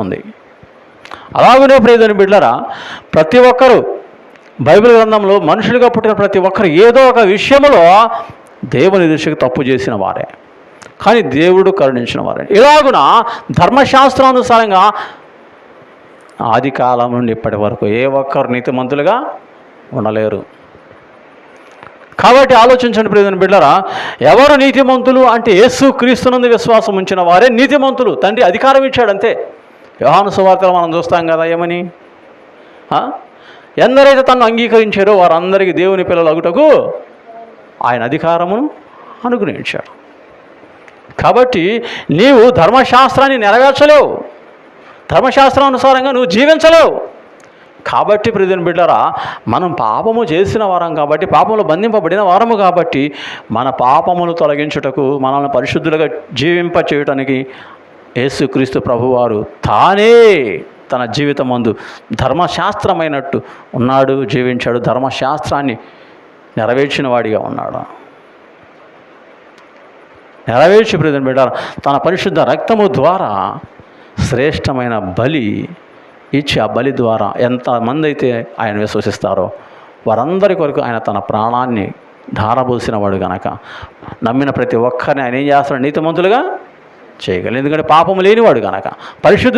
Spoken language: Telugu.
ఉంది. అలాగనే ప్రియమైన బిడ్డలారా, ప్రతి ఒక్కరూ బైబిల్ గ్రంథంలో మనుషులుగా పుట్టిన ప్రతి ఒక్కరు ఏదో ఒక విషయంలో దేవుని దృష్టికి తప్పు చేసిన వారే, కానీ దేవుడు కరుణించిన వారే. ఇలాగున ధర్మశాస్త్రానుసారంగా ఆది కాలం నుండి ఇప్పటి వరకు ఏ ఒక్కరు నీతిమంతులుగా ఉండలేరు. కాబట్టి ఆలోచించండి ప్రియమైన బిడ్డలారా, ఎవరు నీతిమంతులు అంటే యేసు క్రీస్తునందు విశ్వాసం ఉంచిన వారే నీతిమంతులు. తండ్రి అధికారం ఇచ్చాడంతే. యోహాను సువార్తలో మనం చూస్తాం కదా, ఏమని? ఎందరైతే తను అంగీకరించారో వారందరికీ దేవుని పిల్లలు అగుటకు ఆయన అధికారమును అనుగ్రహించాడు. కాబట్టి నీవు ధర్మశాస్త్రాన్ని నెరవేర్చలేవు, ధర్మశాస్త్రానుసారంగా నువ్వు జీవించలేవు. కాబట్టి ప్రియమైన బిడ్డలారా, మనం పాపము చేసిన వారం కాబట్టి, పాపములు బంధింపబడిన వారము కాబట్టి, మన పాపములు తొలగించుటకు, మనల్ని పరిశుద్ధులుగా జీవింప చేయటానికి యేసుక్రీస్తు ప్రభువారు తానే తన జీవితమందు ధర్మశాస్త్రమైనట్టు ఉన్నాడు, జీవించాడు, ధర్మశాస్త్రాన్ని నెరవేర్చిన వాడిగా ఉన్నాడు. నెరవేర్చి ప్రియమైన బిడ్డలారా, తన పరిశుద్ధ రక్తము ద్వారా శ్రేష్టమైన బలి ఇచ్చి, ఆ బలి ద్వారా ఎంతమంది అయితే ఆయన విశ్వసిస్తారో వారందరి కొరకు ఆయన తన ప్రాణాన్ని ధారబోసిన వాడు గనక, నమ్మిన ప్రతి ఒక్కరిని ఆయన ఏం చేస్తాడు? నీతిమంతులుగా చేయగలరు. ఎందుకంటే పాపము లేనివాడు గనక, పరిశుద్ధ